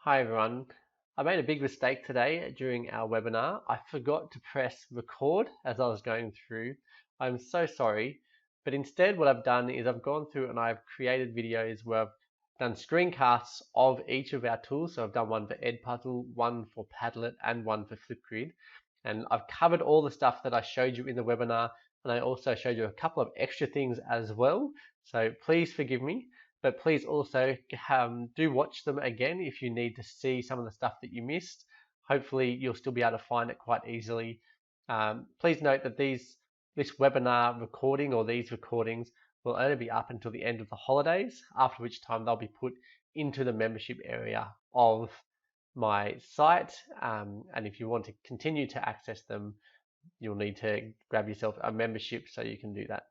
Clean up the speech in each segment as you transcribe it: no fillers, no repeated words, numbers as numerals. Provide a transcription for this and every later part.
Hi everyone. I made a big mistake today during our webinar. I forgot to press record as I was going through. I'm so sorry, but instead what I've done is I've gone through and I've created videos where I've done screencasts of each of our tools. So I've done one for Edpuzzle, one for Padlet, and one for Flipgrid. And I've covered all the stuff that I showed you in the webinar, and I also showed you a couple of extra things as well. So please forgive me. But please also do watch them again if you need to see some of the stuff that you missed. Hopefully you'll still be able to find it quite easily. Please note that this webinar recording or these recordings will only be up until the end of the holidays, after which time they'll be put into the membership area of my site. And if you want to continue to access them, you'll need to grab yourself a membership so you can do that.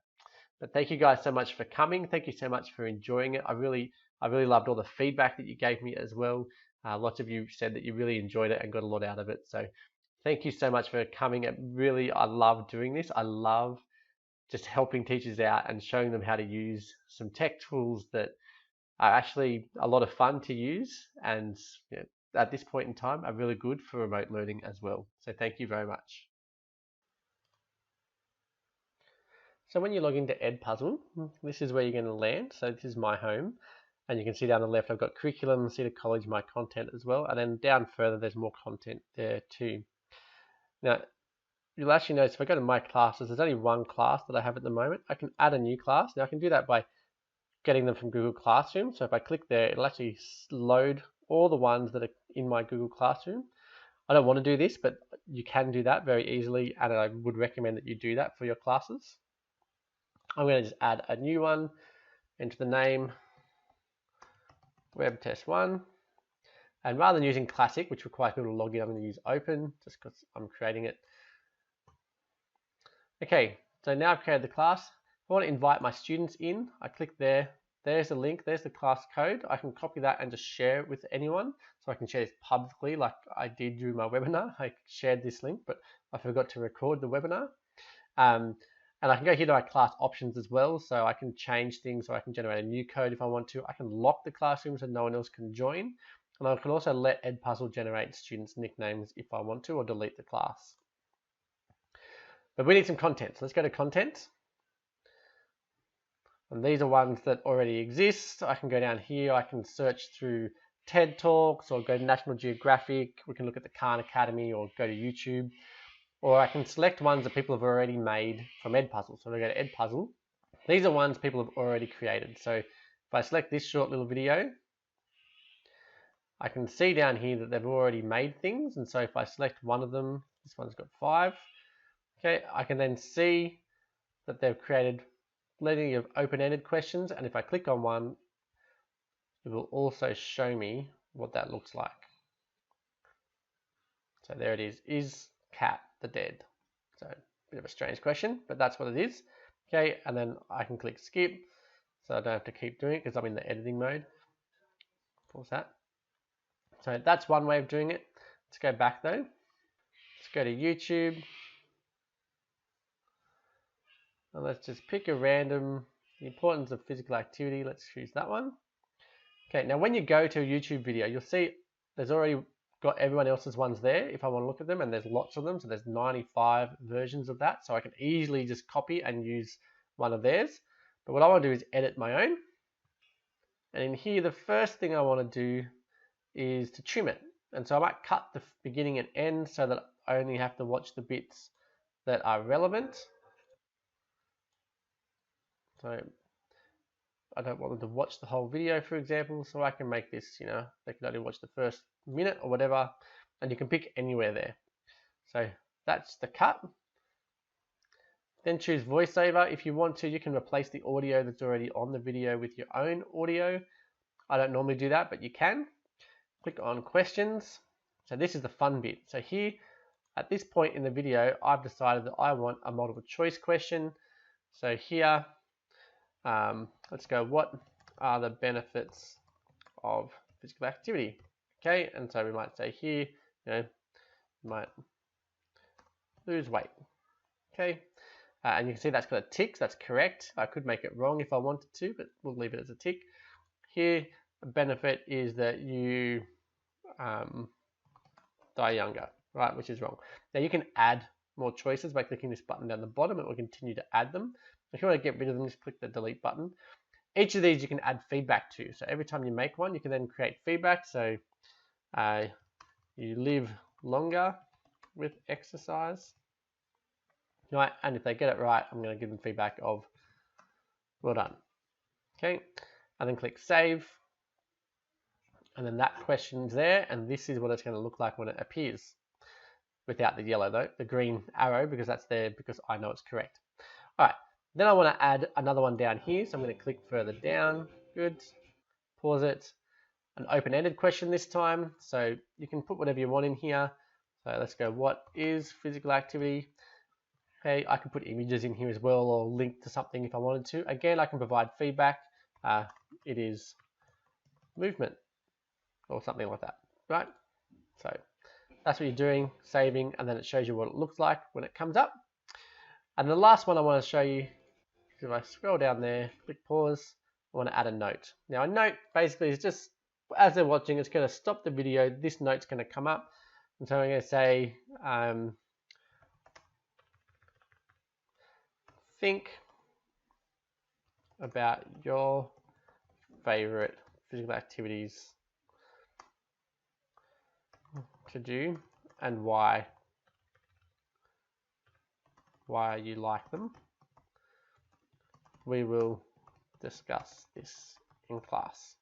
But thank you guys so much for coming. Thank you so much for enjoying it. I really loved all the feedback that you gave me as well. Lots of you said that you really enjoyed it and got a lot out of it. So thank you so much for coming. I love doing this. I love just helping teachers out and showing them how to use some tech tools that are actually a lot of fun to use, and at this point in time are really good for remote learning as well. So thank you very much. So when you log into Edpuzzle, this is where you're going to land. So this is my home, and you can see down the left I've got curriculum, see the college, my content as well, and then down further there's more content there too. Now you'll actually notice if I go to my classes, there's only one class that I have at the moment. I can add a new class. Now I can do that by getting them from Google Classroom. So if I click there, it'll actually load all the ones that are in my Google Classroom. I don't want to do this, but you can do that very easily, and I would recommend that you do that for your classes. I'm going to just add a new one, enter the name, web test 1. And rather than using classic, which requires people to log in, I'm going to use open just because I'm creating it. Okay, so now I've created the class. If I want to invite my students in, I click there. There's the link, there's the class code. I can copy that and just share it with anyone. So I can share this publicly like I did during my webinar. I shared this link, but I forgot to record the webinar. And I can go here to my class options as well, so I can change things, so I can generate a new code if I want to. I can lock the classroom so no one else can join, and I can also let Edpuzzle generate students' nicknames if I want to, or delete the class. But we need some content, so let's go to content. And these are ones that already exist. I can go down here, I can search through TED Talks, or go to National Geographic. We can look at the Khan Academy, or go to YouTube. Or I can select ones that people have already made from Edpuzzle. So we go to Edpuzzle. These are ones people have already created. So if I select this short little video, I can see down here that they've already made things. And so if I select one of them, this one's got 5. Okay, I can then see that they've created plenty of open-ended questions. And if I click on one, it will also show me what that looks like. So there it is cat the dead? So a bit of a strange question, but that's what it is. Okay, and then I can click skip, so I don't have to keep doing it because I'm in the editing mode. Pause that. So that's one way of doing it. Let's go back though. Let's go to YouTube. And let's just pick a random, the importance of physical activity. Let's choose that one. Okay, now when you go to a YouTube video, you'll see there's already got everyone else's ones there if I want to look at them, and there's lots of them, so there's 95 versions of that, so I can easily just copy and use one of theirs. But what I want to do is edit my own, and in here the first thing I want to do is to trim it, and so I might cut the beginning and end so that I only have to watch the bits that are relevant. So I don't want them to watch the whole video, for example, so I can make this, they can only watch the first minute or whatever, and you can pick anywhere there. So that's the cut. Then choose voiceover. If you want to, you can replace the audio that's already on the video with your own audio. I don't normally do that, but you can. Click on questions. So this is the fun bit. So here, at this point in the video, I've decided that I want a multiple choice question. So here, let's go, what are the benefits of physical activity? Okay, and so we might say here, you might lose weight. Okay, and you can see that's got a tick, so that's correct. I could make it wrong if I wanted to, but we'll leave it as a tick. Here, a benefit is that you die younger, right, which is wrong. Now you can add more choices by clicking this button down the bottom. It will continue to add them. If you want to get rid of them, just click the delete button. Each of these you can add feedback to. So every time you make one, you can then create feedback. So you live longer with exercise. Right, and if they get it right, I'm going to give them feedback of well done. Okay, and then click save. And then that question's there, and this is what it's going to look like when it appears. Without the yellow though, the green arrow, because that's there because I know it's correct. All right, then I want to add another one down here, so I'm going to click further down. Good, pause it. An open-ended question this time, so you can put whatever you want in here. So let's go, what is physical activity? Okay, I can put images in here as well, or link to something if I wanted to. Again, I can provide feedback. It is movement, or something like that, right? So that's what you're doing, saving, and then it shows you what it looks like when it comes up. And the last one I want to show you, if I scroll down there, click pause, I want to add a note. Now a note basically is just, as they're watching, it's going to stop the video, this note's going to come up, and so I'm going to say, think about your favorite physical activities to do and why you like them. We will discuss this in class.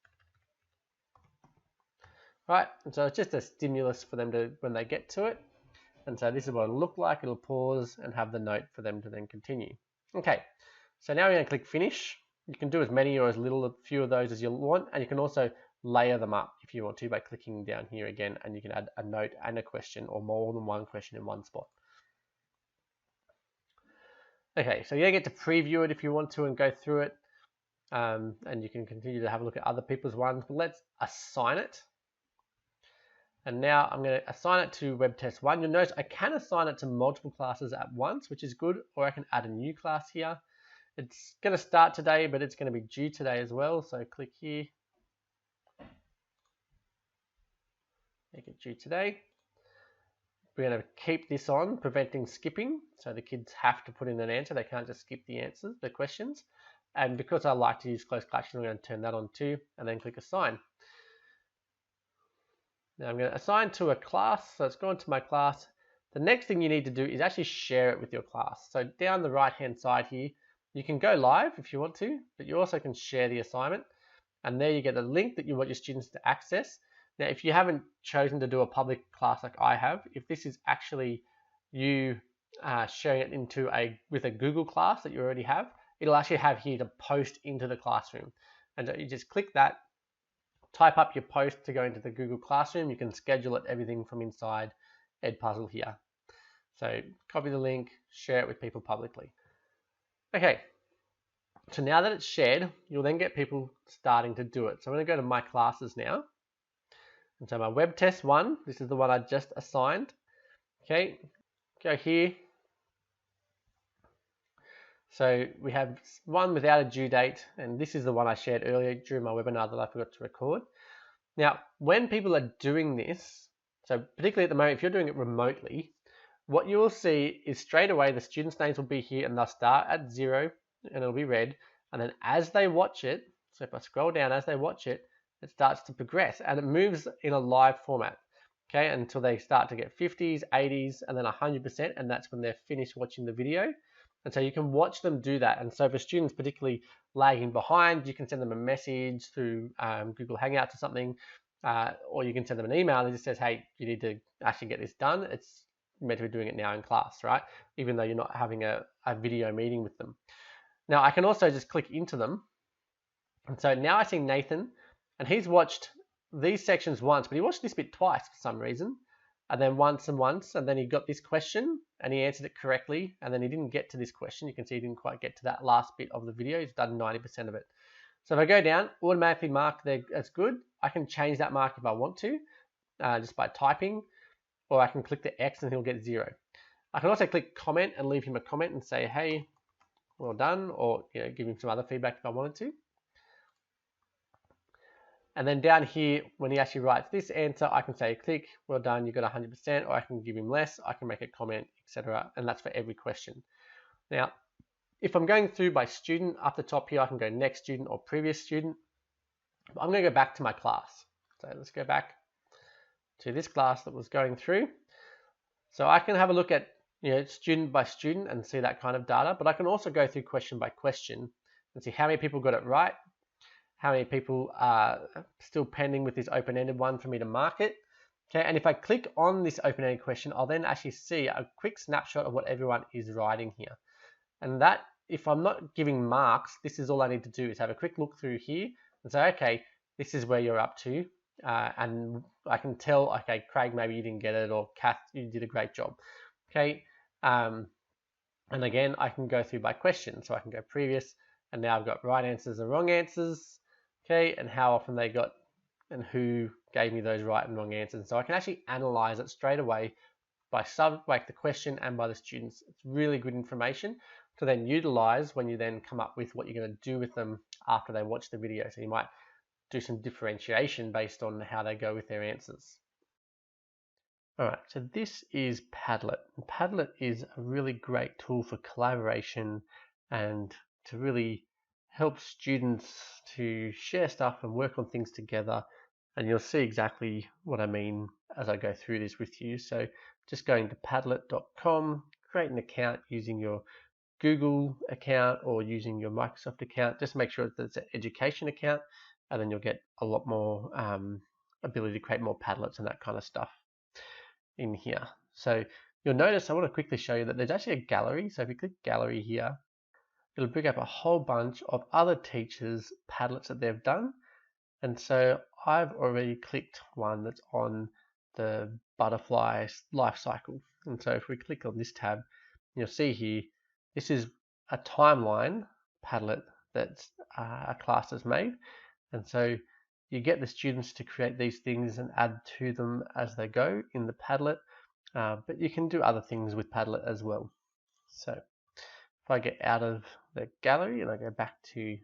Right, and so it's just a stimulus for them to, when they get to it. And so this is what it'll look like. It'll pause and have the note for them to then continue. Okay, so now we're going to click finish. You can do as many or as little, a few of those as you want, and you can also layer them up if you want to by clicking down here again, and you can add a note and a question or more than one question in one spot. Okay, so you're going to get to preview it if you want to and go through it, and you can continue to have a look at other people's ones, but let's assign it. And now I'm going to assign it to web test 1. You'll notice I can assign it to multiple classes at once, which is good, or I can add a new class here. It's going to start today, but it's going to be due today as well. So click here, make it due today. We're going to keep this on, preventing skipping. So the kids have to put in an answer. They can't just skip the answers, the questions. And because I like to use closed captioning, I'm going to turn that on too, and then click assign. Now I'm going to assign to a class, so it's gone to my class. The next thing you need to do is actually share it with your class. So down the right hand side here, you can go live if you want to, but you also can share the assignment. And there you get the link that you want your students to access. Now if you haven't chosen to do a public class like I have, if this is actually you sharing it with a Google class that you already have, it'll actually have here to post into the classroom. And so you just click that, type up your post to go into the Google Classroom. You can schedule it, everything from inside Edpuzzle here. So copy the link, share it with people publicly. Okay, so now that it's shared, you'll then get people starting to do it. So I'm going to go to my classes now. And so my web test 1, this is the one I just assigned. Okay, go here. So we have one without a due date, and this is the one I shared earlier during my webinar that I forgot to record. Now, when people are doing this, so particularly at the moment, if you're doing it remotely, what you will see is straight away the students' names will be here, and they'll start at 0, and it'll be red. And then as they watch it, so if I scroll down as they watch it, it starts to progress, and it moves in a live format, okay, until they start to get 50s, 80s, and then 100%, and that's when they're finished watching the video. And so you can watch them do that. And so for students particularly lagging behind, you can send them a message through Google Hangouts or something, or you can send them an email that just says, hey, you need to actually get this done. It's meant to be doing it now in class, right? Even though you're not having a video meeting with them. Now I can also just click into them. And so now I see Nathan, and he's watched these sections once, but he watched this bit twice for some reason. And then once, and then he got this question and he answered it correctly, and then he didn't get to this question. You can see he didn't quite get to that last bit of the video. He's done 90% of it. So if I go down, automatically mark there as good. I can change that mark if I want to, just by typing, or I can click the X and he'll get 0. I can also click comment and leave him a comment and say, hey, well done, or give him some other feedback if I wanted to. And then down here, when he actually writes this answer, I can say, click, well done, you got 100%, or I can give him less, I can make a comment, etc. And that's for every question. Now, if I'm going through by student, up the top here, I can go next student or previous student. But I'm going to go back to my class. So let's go back to this class that was going through. So I can have a look at student by student and see that kind of data, but I can also go through question by question and see how many people got it right, how many people are still pending with this open-ended one for me to mark it. Okay, and if I click on this open-ended question, I'll then actually see a quick snapshot of what everyone is writing here. And that, if I'm not giving marks, this is all I need to do is have a quick look through here and say, okay, this is where you're up to. And I can tell, okay, Craig, maybe you didn't get it, or Kath, you did a great job. Okay, and again, I can go through by question. So I can go previous, and now I've got right answers and wrong answers. Okay, and how often they got and who gave me those right and wrong answers. So I can actually analyze it straight away by the question and by the students. It's really good information to then utilize when you then come up with what you're going to do with them after they watch the video. So you might do some differentiation based on how they go with their answers. All right, so this is Padlet. Padlet is a really great tool for collaboration and to really help students to share stuff and work on things together. And you'll see exactly what I mean as I go through this with you. So just going to padlet.com, create an account using your Google account or using your Microsoft account. Just make sure that it's an education account, and then you'll get a lot more ability to create more Padlets and that kind of stuff in here. So you'll notice, I want to quickly show you that there's actually a gallery. So if you click gallery here, it'll bring up a whole bunch of other teachers' Padlets that they've done. And so I've already clicked one that's on the butterfly life cycle. And so if we click on this tab, you'll see here, this is a timeline Padlet that a class has made. And so you get the students to create these things and add to them as they go in the Padlet. But you can do other things with Padlet as well. So if I get out of the gallery and I go back to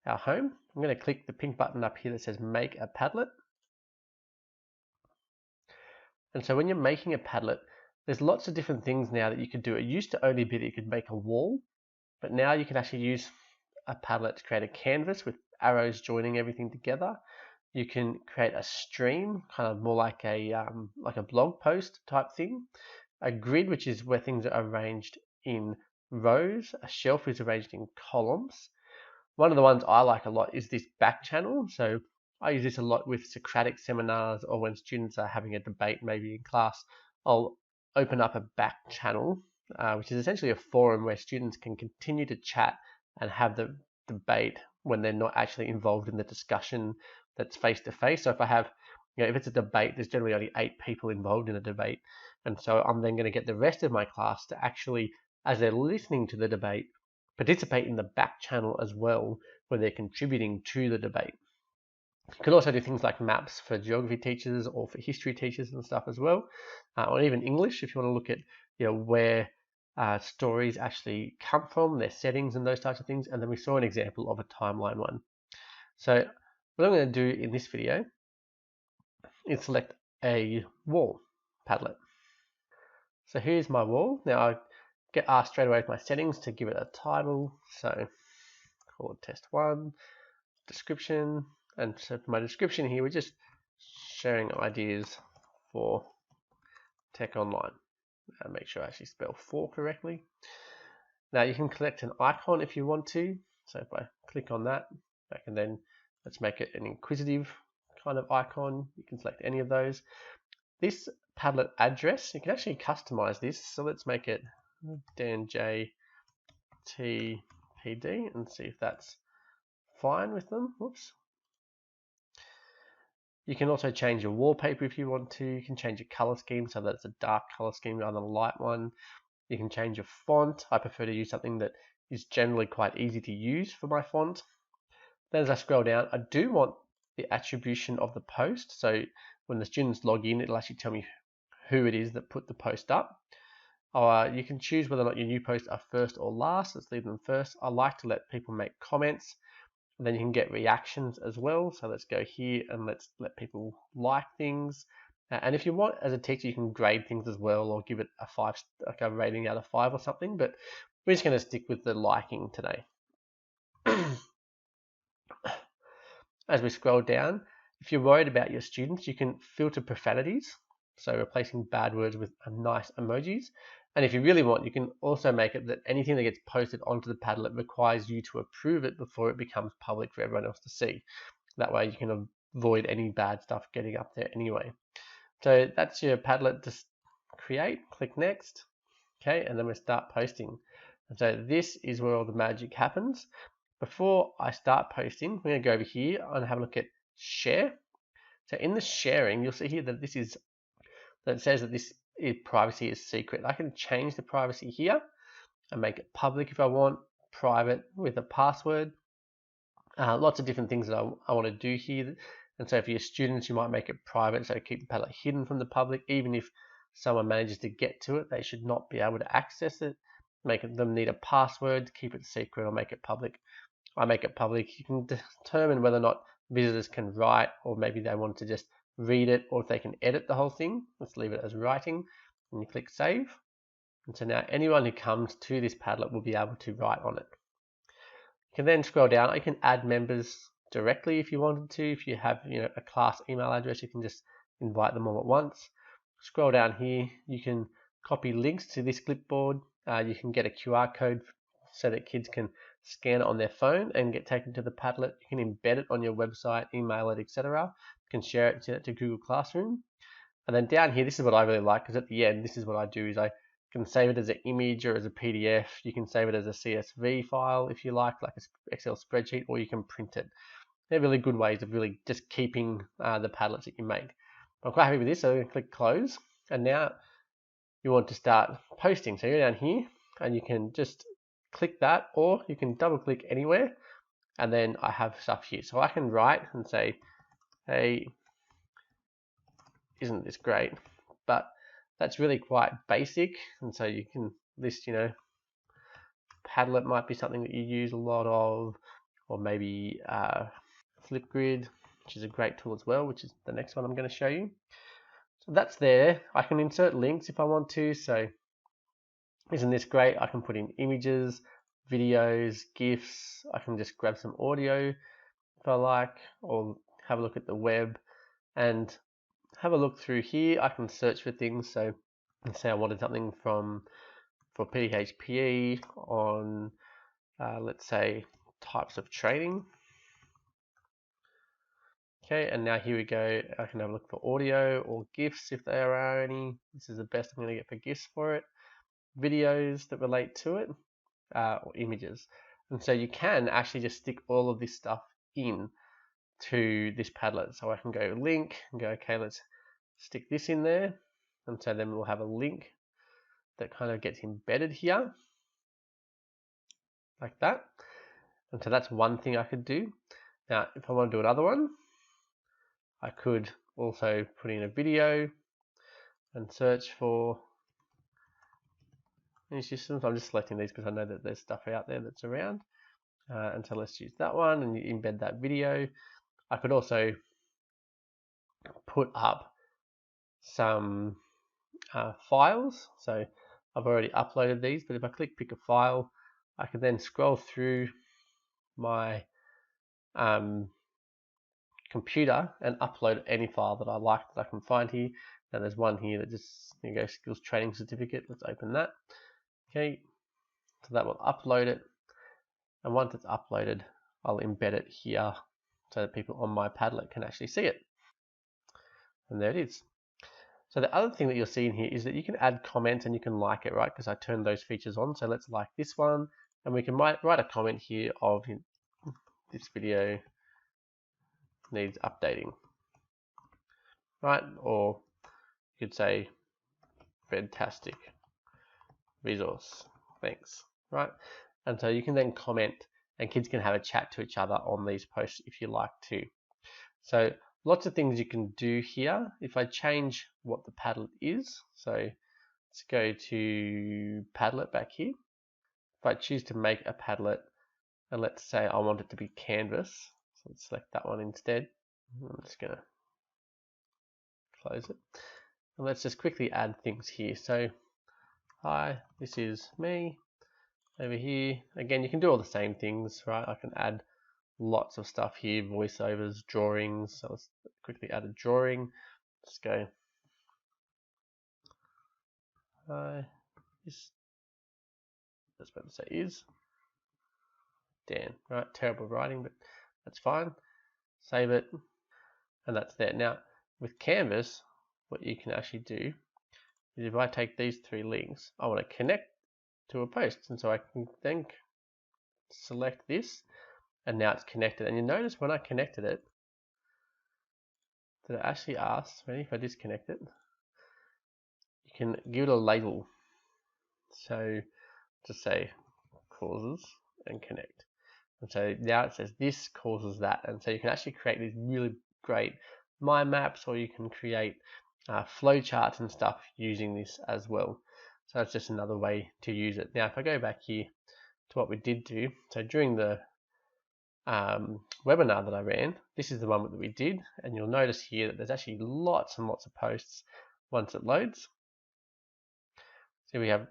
our home, I'm going to click the pink button up here that says make a Padlet. And so when you're making a Padlet, there's lots of different things now that you could do. It used to only be that you could make a wall, but now you can actually use a Padlet to create a canvas with arrows joining everything together. You can create a stream, kind of more like a blog post type thing. A grid, which is where things are arranged in rows. A shelf is arranged in columns. One of the ones I like a lot is this back channel. So I use this a lot with Socratic seminars, or when students are having a debate maybe in class. I'll open up a back channel, which is essentially a forum where students can continue to chat and have the debate when they're not actually involved in the discussion that's face to face. So if I have, if it's a debate, there's generally only 8 people involved in a debate. And so I'm then going to get the rest of my class to actually, as they're listening to the debate, participate in the back channel as well, where they're contributing to the debate. You can also do things like maps for geography teachers or for history teachers and stuff as well, or even English if you want to look at where stories actually come from, their settings and those types of things. And then we saw an example of a timeline one. So what I'm going to do in this video is select a wall Padlet. So here's my wall. Now I get asked straight away with my settings to give it a title. So call it test 1, description. And so for my description here, we're just sharing ideas for Tech Online. Make sure I actually spell for correctly. Now you can select an icon if you want to. So if I click on that, I can then, let's make it an inquisitive kind of icon. You can select any of those. This Padlet address, you can actually customize this. So let's make it DanJTPD and see if that's fine with them. Whoops. You can also change your wallpaper if you want to. You can change your color scheme so that it's a dark color scheme rather than a light one. You can change your font. I prefer to use something that is generally quite easy to use for my font. Then as I scroll down, I do want the attribution of the post. So when the students log in, it'll actually tell me who it is that put the post up. You can choose whether or not your new posts are first or last. Let's leave them first. I like to let people make comments. Then you can get reactions as well. So let's go here and let's let people like things. And if you want, as a teacher, you can grade things as well, or give it a 5, like a rating out of 5 or something. But we're just going to stick with the liking today. As we scroll down, if you're worried about your students, you can filter profanities, so replacing bad words with nice emojis. And if you really want, you can also make it that anything that gets posted onto the Padlet requires you to approve it before it becomes public for everyone else to see. That way you can avoid any bad stuff getting up there anyway. So that's your Padlet to create. Click next. Okay, and then we start posting. And so this is where all the magic happens. Before I start posting, we're going to go over here and have a look at share. So in the sharing, you'll see here that it says that this privacy is secret. I can change the privacy here and make it public if I want, private with a password. Lots of different things that I want to do here. And so for your students, you might make it private, so keep the Padlet hidden from the public. Even if someone manages to get to it, they should not be able to access it. Make them need a password, keep it secret, or make it public. I make it public. You can determine whether or not visitors can write, or maybe they want to just read it, or if they can edit the whole thing. Let's leave it as writing, and you click save. And so now anyone who comes to this Padlet will be able to write on it. You can then scroll down. You can add members directly if you wanted to. If you have a class email address, you can just invite them all at once. Scroll down here. You can copy links to this clipboard. You can get a QR code so that kids can scan it on their phone and get taken to the Padlet. You can embed it on your website, email it, etc. You can share it to Google Classroom. And then down here, this is what I really like, because at the end, this is what I do, is I can save it as an image or as a PDF. You can save it as a CSV file if you like an Excel spreadsheet, or you can print it. They're really good ways of really just keeping the Padlets that you make. I'm quite happy with this, so I'm going to click close. And now you want to start posting. So you're down here, and you can just click that, or you can double click anywhere, and then I have stuff here. So I can write and say, hey, isn't this great? But that's really quite basic, and so you can list, Padlet might be something that you use a lot of, or maybe Flipgrid, which is a great tool as well, which is the next one I'm going to show you. So that's there. I can insert links if I want to. So isn't this great? I can put in images, videos, GIFs. I can just grab some audio if I like, or have a look at the web and have a look through here. I can search for things. So let's say I wanted something for PHPE on, let's say, types of training. Okay, and now here we go. I can have a look for audio or GIFs if there are any. This is the best I'm going to get for GIFs for it. Videos that relate to it, or images. And so you can actually just stick all of this stuff in to this Padlet. So I can go link and go, okay, let's stick this in there. And so then we'll have a link that kind of gets embedded here, like that. And so that's one thing I could do. Now, if I want to do another one, I could also put in a video and search for any systems. I'm just selecting these because I know that there's stuff out there that's around. And so let's use that one and you embed that video. I could also put up some files. So I've already uploaded these, but if I click pick a file, I can then scroll through my computer and upload any file that I like that I can find here. Now there's one here that just, there you go, skills training certificate. Let's open that. Okay, so that will upload it. And once it's uploaded, I'll embed it here so that people on my Padlet can actually see it. And there it is. So the other thing that you'll see in here is that you can add comments and you can like it, right? Because I turned those features on. So let's like this one, and we can write a comment here of this video needs updating, right? Or you could say fantastic resource, thanks, right? And so you can then comment, and kids can have a chat to each other on these posts if you like to. So lots of things you can do here. If I change what the Padlet is, so let's go to Padlet back here. If I choose to make a Padlet and let's say I want it to be canvas. So let's select that one instead. I'm just going to close it. And let's just quickly add things here. So, hi, this is me. Over here, again, you can do all the same things, right? I can add lots of stuff here, voiceovers, drawings. So let's quickly add a drawing. Let's go. Hi, this, that's what to say is Dan, right? Terrible writing, but that's fine. Save it, and that's there. Now, with Canvas, what you can actually do is if I take these 3 links, I want to connect to a post, and so I can then select this, and now it's connected. And you notice when I connected it, that it actually asks, ready, if I disconnect it, you can give it a label. So just say causes and connect. And so now it says this causes that. And so you can actually create these really great mind maps, or you can create flow charts and stuff using this as well. So that's just another way to use it. Now, if I go back here to what we did do, so during the webinar that I ran, this is the one that we did, and you'll notice here that there's actually lots and lots of posts once it loads. So we have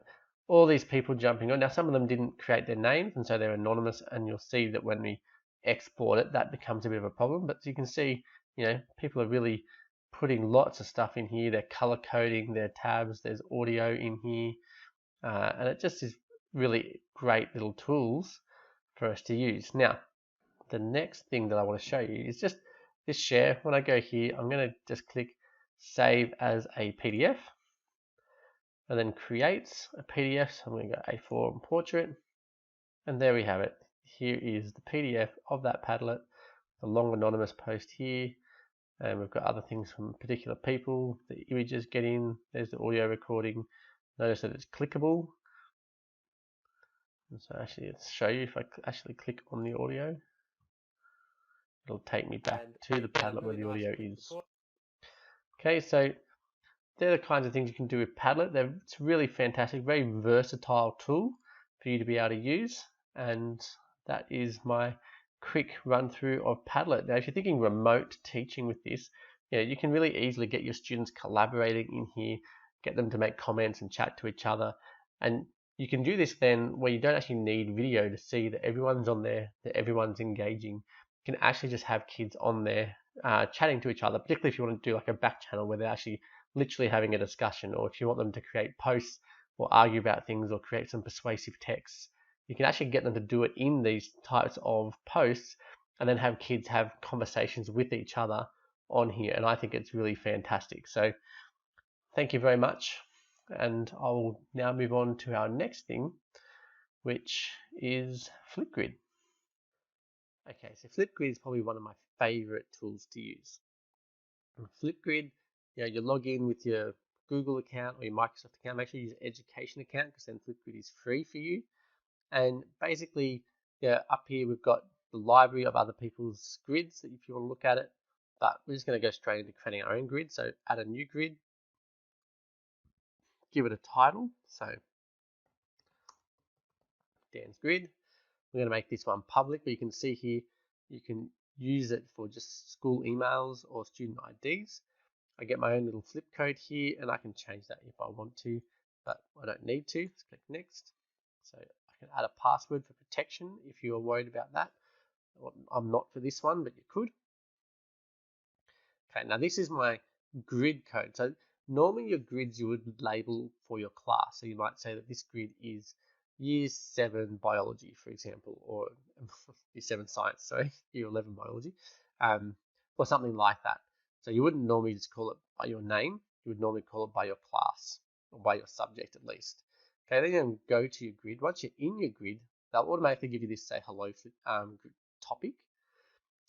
all these people jumping on. Now, some of them didn't create their names, and so they're anonymous, and you'll see that when we export it, that becomes a bit of a problem. But you can see, you know, people are really putting lots of stuff in here. They're color coding their tabs. There's audio in here, and it just is really great little tools for us to use. Now, the next thing that I want to show you is just this share. When I go here, I'm going to just click save as a PDF, and then creates a PDF. So I'm going to go A4 and portrait, and there we have it. Here is the PDF of that Padlet, the long anonymous post here, and we've got other things from particular people. The images get in, there's the audio recording. Notice that it's clickable, and so actually let's show you. If I actually click on the audio, it'll take me back to the Padlet where the audio is. Okay, so they're the kinds of things you can do with Padlet. It's really fantastic, very versatile tool for you to be able to use. And that is my quick run through of Padlet. Now, if you're thinking remote teaching with this, you can really easily get your students collaborating in here, get them to make comments and chat to each other. And you can do this then where you don't actually need video to see that everyone's on there, that everyone's engaging. You can actually just have kids on there chatting to each other, particularly if you want to do like a back channel where they're actually literally having a discussion, or if you want them to create posts or argue about things or create some persuasive texts, you can actually get them to do it in these types of posts and then have kids have conversations with each other on here. And I think it's really fantastic. So thank you very much. And I'll now move on to our next thing, which is Flipgrid. Okay, so Flipgrid is probably one of my favorite tools to use. Flipgrid, you log in with your Google account or your Microsoft account. Make sure you use an education account, because then Flipgrid is free for you. And basically, up here we've got the library of other people's grids if you want to look at it. But we're just going to go straight into creating our own grid. So add a new grid, give it a title. So Dan's grid. We're going to make this one public, but you can see here you can use it for just school emails or student IDs. I get my own little flip code here, and I can change that if I want to, but I don't need to. Let's click next. So I can add a password for protection if you are worried about that. I'm not for this one, but you could. Okay, now this is my grid code. So normally your grids you would label for your class. So you might say that this grid is Year 7 biology, for example, or Year 7 science, sorry, Year 11 biology, or something like that. So you wouldn't normally just call it by your name. You would normally call it by your class, or by your subject at least. Okay, then you go to your grid. Once you're in your grid, they'll automatically give you this say hello topic.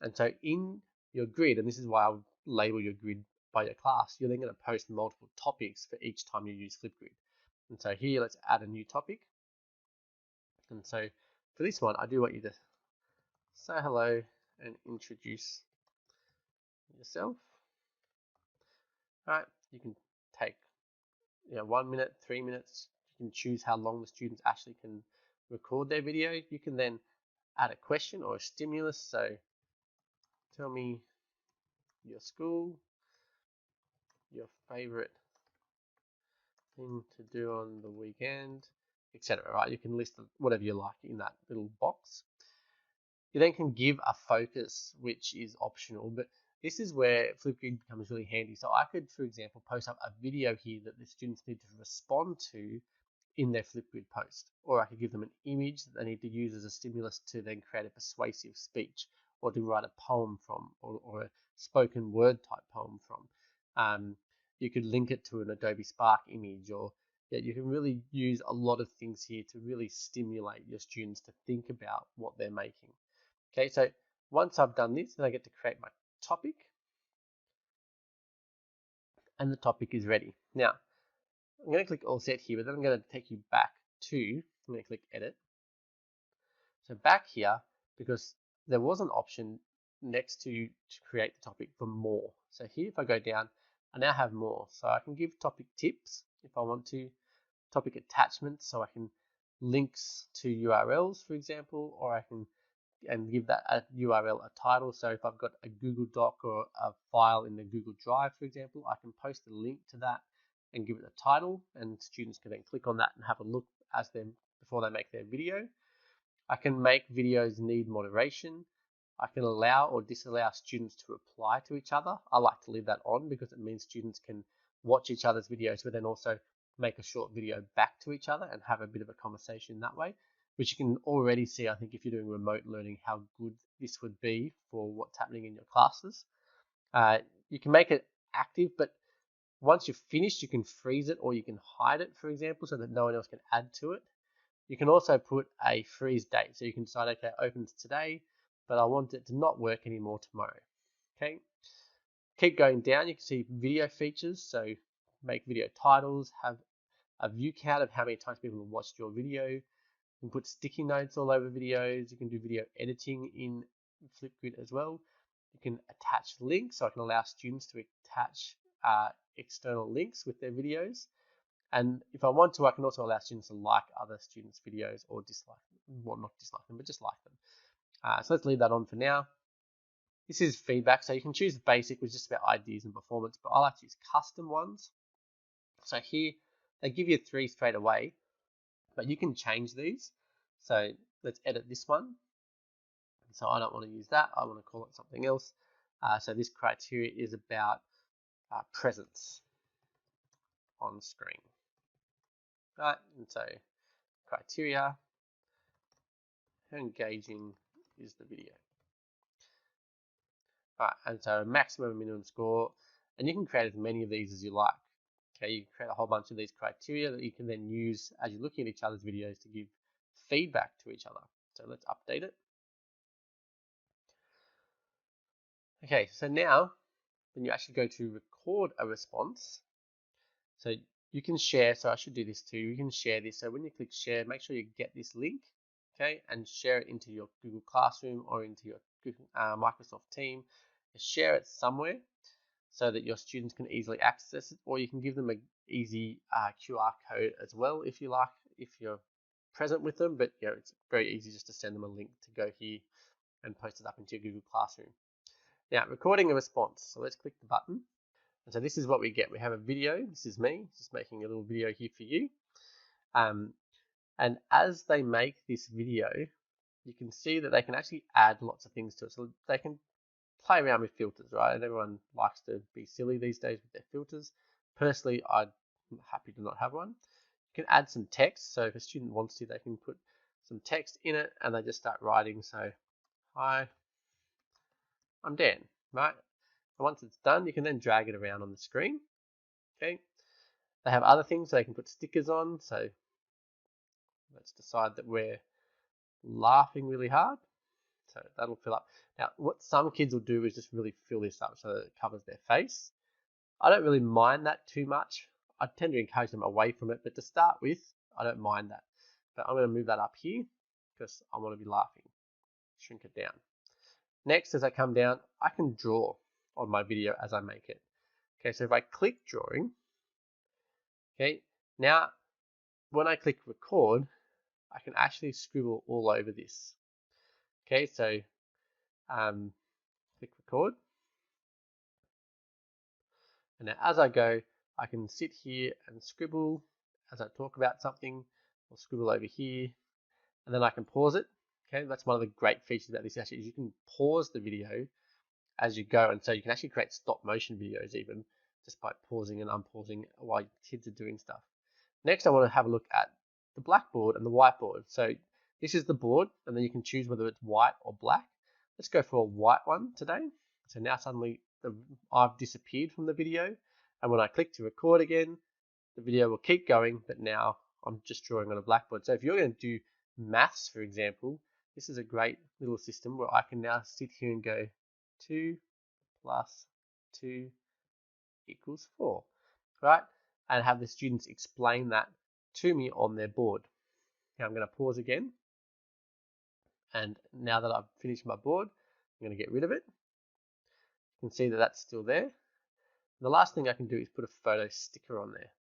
And so in your grid, and this is why I'll label your grid by your class, you're then going to post multiple topics for each time you use Flipgrid. And so here, let's add a new topic. And so for this one, I do want you to say hello and introduce yourself. All right, you can take 1 minute, 3 minutes. You can choose how long the students actually can record their video. You can then add a question or a stimulus. So tell me your school, your favorite thing to do on the weekend, etc. Right? You can list whatever you like in that little box. You then can give a focus, which is optional, but this is where Flipgrid becomes really handy. So I could, for example, post up a video here that the students need to respond to in their Flipgrid post, or I could give them an image that they need to use as a stimulus to then create a persuasive speech, or to write a poem from, or a spoken word type poem from. You could link it to an Adobe Spark image, or you can really use a lot of things here to really stimulate your students to think about what they're making. Okay, so once I've done this, then I get to create my topic, and the topic is ready. Now, I'm going to click All Set here, but then I'm going to take you back to, I'm going to click Edit. So back here, because there was an option next to create the topic for more. So here, if I go down, I now have more. So I can give topic tips if I want to, topic attachments, so I can links to URLs, for example, or I can give that a URL a title. So if I've got a Google Doc or a file in the Google Drive, for example, I can post a link to that and give it a title, and students can then click on that and have a look before they make their video. I can make videos need moderation. I can allow or disallow students to reply to each other. I like to leave that on because it means students can watch each other's videos, but then also make a short video back to each other and have a bit of a conversation that way, which you can already see, I think, if you're doing remote learning, how good this would be for what's happening in your classes. You can make it active, but once you've finished, you can freeze it or you can hide it, for example, so that no one else can add to it. You can also put a freeze date. So you can decide, okay, it opens today, but I want it to not work anymore tomorrow. Okay. Keep going down. You can see video features. So make video titles, have a view count of how many times people have watched your video. You can put sticky notes all over videos. You can do video editing in Flipgrid as well. You can attach links, so I can allow students to attach external links with their videos. And if I want to, I can also allow students to like other students' videos or dislike them. Well, not dislike them, but just like them. So let's leave that on for now. This is feedback, so you can choose basic, which is just about ideas and performance, but I like to use custom ones. So here, they give you 3 straight away, but you can change these. So let's edit this one. So I don't want to use that. I want to call it something else. So this criteria is about presence on screen. Right, and so criteria, how engaging is the video? All right, and so maximum and minimum score, and you can create as many of these as you like. Okay, you can create a whole bunch of these criteria that you can then use as you're looking at each other's videos to give feedback to each other. So let's update it. Okay, so now when you actually go to record a response, so you can share, so I should do this too, you can share this. So when you click share, make sure you get this link, okay, and share it into your Google Classroom or into your Microsoft Team. Share it somewhere so that your students can easily access it, or you can give them an easy QR code as well if you like, if you're present with them, but it's very easy just to send them a link to go here and post it up into your Google Classroom. Now, recording a response. So let's click the button. And so this is what we get. We have a video. This is me just making a little video here for you. And as they make this video, you can see that they can actually add lots of things to it. So they can play around with filters, right? And everyone likes to be silly these days with their filters. Personally, I'm happy to not have one. You can add some text. So if a student wants to, they can put some text in it and they just start writing. So, hi, I'm Dan, right? And once it's done, you can then drag it around on the screen, okay? They have other things, so they can put stickers on. So let's decide that we're laughing really hard. So that'll fill up. Now, what some kids will do is just really fill this up so that it covers their face. I don't really mind that too much. I tend to encourage them away from it, but to start with, I don't mind that. But I'm going to move that up here because I want to be laughing. Shrink it down. Next, as I come down, I can draw on my video as I make it. Okay, so if I click drawing, okay, now when I click record, I can actually scribble all over this. Okay, so click record. And now as I go, I can sit here and scribble as I talk about something, or scribble over here, and then I can pause it. Okay, that's one of the great features about this actually, is you can pause the video as you go, and so you can actually create stop motion videos even just by pausing and unpausing while kids are doing stuff. Next, I want to have a look at the blackboard and the whiteboard. So this is the board, and then you can choose whether it's white or black. Let's go for a white one today. So now suddenly I've disappeared from the video, and when I click to record again, the video will keep going, but now I'm just drawing on a blackboard. So if you're going to do maths, for example, this is a great little system where I can now sit here and go 2 plus 2 equals 4, right? And have the students explain that to me on their board. Now I'm going to pause again. And now that I've finished my board, I'm going to get rid of it. You can see that that's still there. And the last thing I can do is put a photo sticker on there.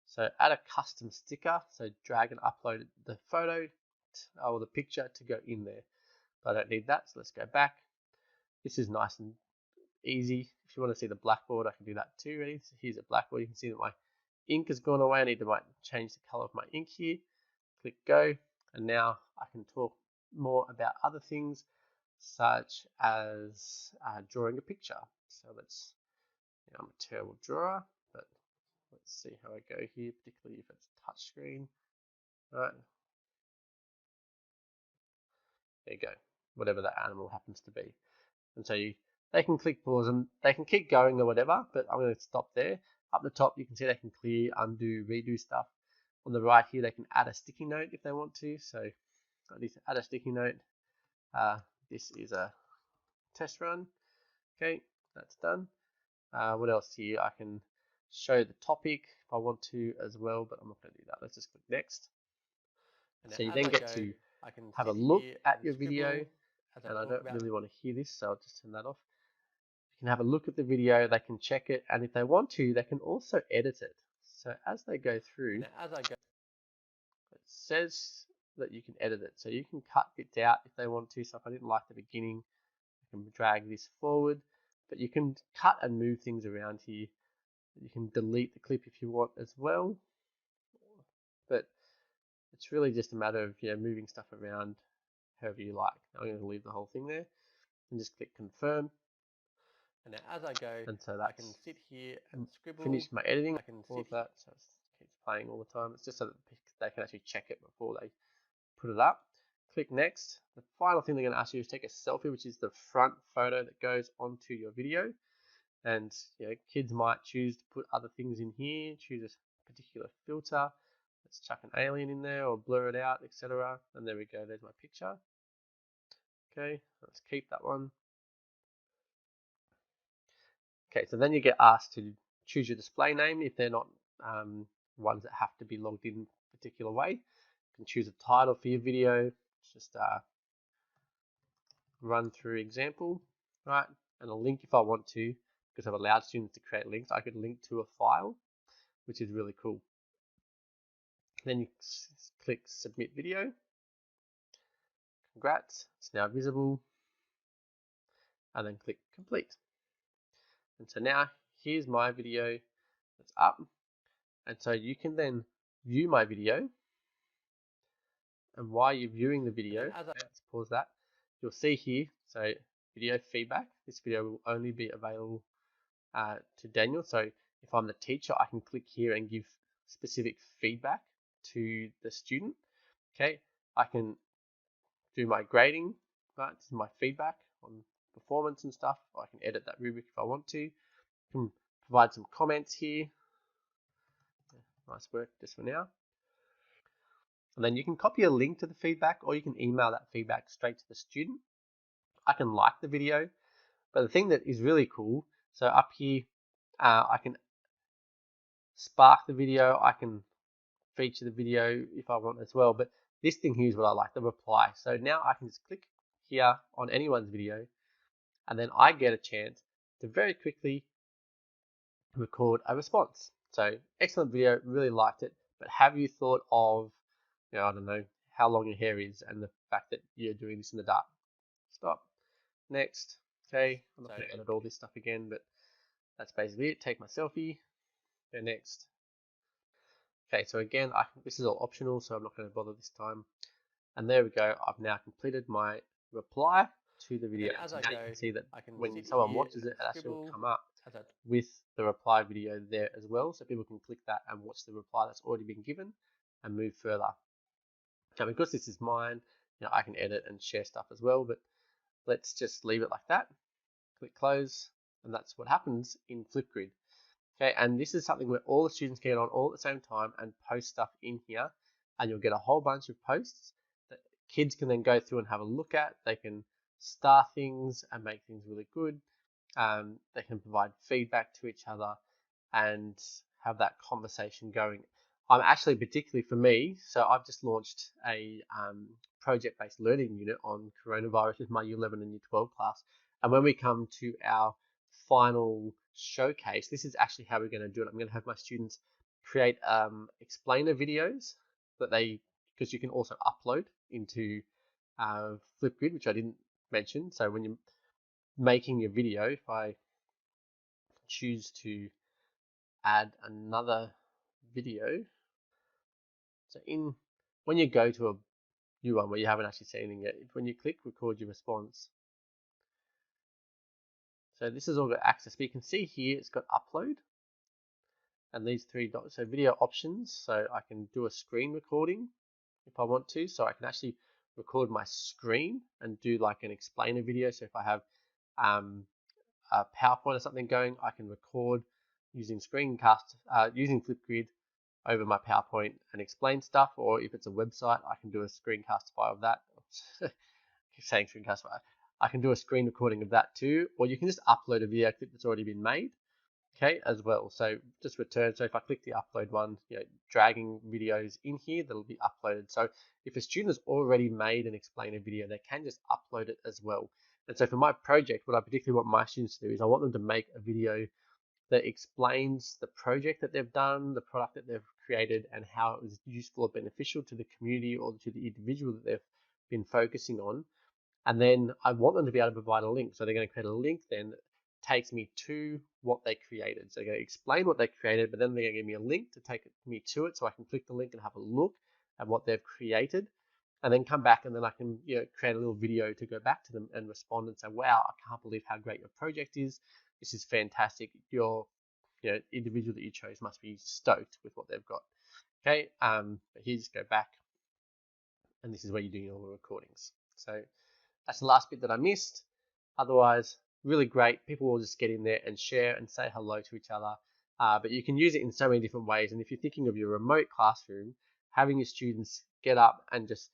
So add a custom sticker. So drag and upload the photo or the picture to go in there. But I don't need that, so let's go back. This is nice and easy. If you want to see the blackboard, I can do that too. Ready? So here's a blackboard. You can see that my ink has gone away. I need to change the color of my ink here. Click go, and now I can talk more about other things such as drawing a picture. So let's, I'm a terrible drawer, but let's see how I go here, particularly if it's touchscreen. Right, there you go, whatever that animal happens to be. And so they can click pause and they can keep going or whatever, but I'm going to stop there. Up the top, you can see they can clear, undo, redo stuff. On the right here, they can add a sticky note if they want to. So I need to add a sticky note. This is a test run. Okay, that's done. What else here? I can show the topic if I want to as well, but I'm not going to do that. Let's just click next. So you then get to have a look at your video, and I don't really want to hear this, so I'll just turn that off. You can have a look at the video, they can check it, and if they want to, they can also edit it. So as they go through, it says that you can edit it. So you can cut bits out if they want to. So if I didn't like the beginning, I can drag this forward, but you can cut and move things around here. You can delete the clip if you want as well, but it's really just a matter of moving stuff around however you like. I'm going to leave the whole thing there and just click confirm. And now as I go, I can sit here and scribble. Finish my editing, all of that, so it keeps playing all the time. It's just so that they can actually check it before they put it up. Click next. The final thing they're going to ask you is take a selfie, which is the front photo that goes onto your video. And kids might choose to put other things in here, choose a particular filter. Let's chuck an alien in there or blur it out, etc. And there we go, there's my picture. Okay, let's keep that one. Okay, so then you get asked to choose your display name if they're not ones that have to be logged in a particular way. You can choose a title for your video, just run through example, right? And a link if I want to, because I've allowed students to create links. I could link to a file, which is really cool. Then you click submit video. Congrats, it's now visible. And then click complete. And so now here's my video that's up. And so you can then view my video. And while you're viewing the video, let's pause that, you'll see here, so video feedback. This video will only be available to Daniel. So if I'm the teacher, I can click here and give specific feedback to the student. Okay, I can do my grading, right? This is my feedback on performance and stuff. I can edit that rubric if I want to. I can provide some comments here. Nice work just for now. And then you can copy a link to the feedback, or you can email that feedback straight to the student. I can like the video, but the thing that is really cool, so up here, I can spark the video, I can feature the video if I want as well, but this thing here is what I like, the reply. So now I can just click here on anyone's video, and then I get a chance to very quickly record a response. So excellent video, really liked it, but have you thought of, I don't know, how long your hair is and the fact that you're doing this in the dark? stop, next. Okay, I'm not going to edit all this stuff again, but that's basically it. Take my selfie, go next. Okay, so again, this is all optional, so I'm not going to bother this time. And there we go. I've now completed my reply to the video. And as now I go, you can see that I can when sit someone here watches and it, it actually will scribble come up as I with the reply video there as well. So people can click that and watch the reply that's already been given and move further. Now, because this is mine, I can edit and share stuff as well, but let's just leave it like that. Click close, and that's what happens in Flipgrid. Okay, and this is something where all the students can get on all at the same time and post stuff in here, and you'll get a whole bunch of posts that kids can then go through and have a look at. They can star things and make things really good. They can provide feedback to each other and have that conversation going. I'm actually, particularly for me, so I've just launched a project-based learning unit on coronavirus with my Year 11 and Year 12 class. And when we come to our final showcase, this is actually how we're going to do it. I'm going to have my students create explainer videos that because you can also upload into Flipgrid, which I didn't mention. So when you're making your video, if I choose to add another video, so when you go to a new one where you haven't actually seen anything yet, when you click record your response, so this is all got access, but you can see here it's got upload and these three dots, so video options. So I can do a screen recording if I want to, so I can actually record my screen and do like an explainer video. So if I have a PowerPoint or something going, I can record using screencast, using Flipgrid over my PowerPoint and explain stuff. Or if it's a website, I can do a screencast file of that. I keep saying screencast file. I can do a screen recording of that too, or you can just upload a video clip that's already been made, okay, as well. So just return. So if I click the upload one, dragging videos in here, that'll be uploaded. So if a student has already made and explained a video, they can just upload it as well. And so for my project, what I particularly want my students to do is I want them to make a video that explains the project that they've done, the product that they've created, and how it was useful or beneficial to the community or to the individual that they've been focusing on. And then I want them to be able to provide a link. So they're going to create a link then that takes me to what they created. So they're going to explain what they created, but then they're going to give me a link to take me to it so I can click the link and have a look at what they've created. And then come back and then I can create a little video to go back to them and respond and say, wow, I can't believe how great your project is. This is fantastic. Your individual that you chose must be stoked with what they've got. Okay, but here just go back, and this is where you're doing all the recordings. So that's the last bit that I missed. Otherwise, really great. People will just get in there and share and say hello to each other. But you can use it in so many different ways. And if you're thinking of your remote classroom, having your students get up and just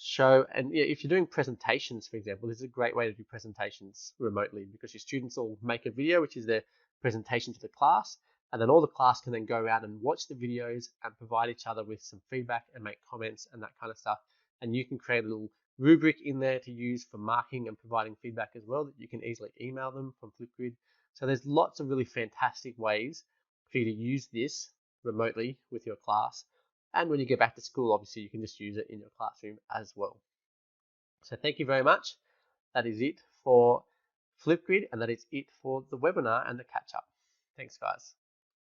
show, and if you're doing presentations, for example, this is a great way to do presentations remotely because your students will make a video, which is their presentation to the class, and then all the class can then go out and watch the videos and provide each other with some feedback and make comments and that kind of stuff. And you can create a little rubric in there to use for marking and providing feedback as well that you can easily email them from Flipgrid. So there's lots of really fantastic ways for you to use this remotely with your class. And when you get back to school, obviously you can just use it in your classroom as well. So thank you very much. That is it for Flipgrid, and that is it for the webinar and the catch up. Thanks, guys.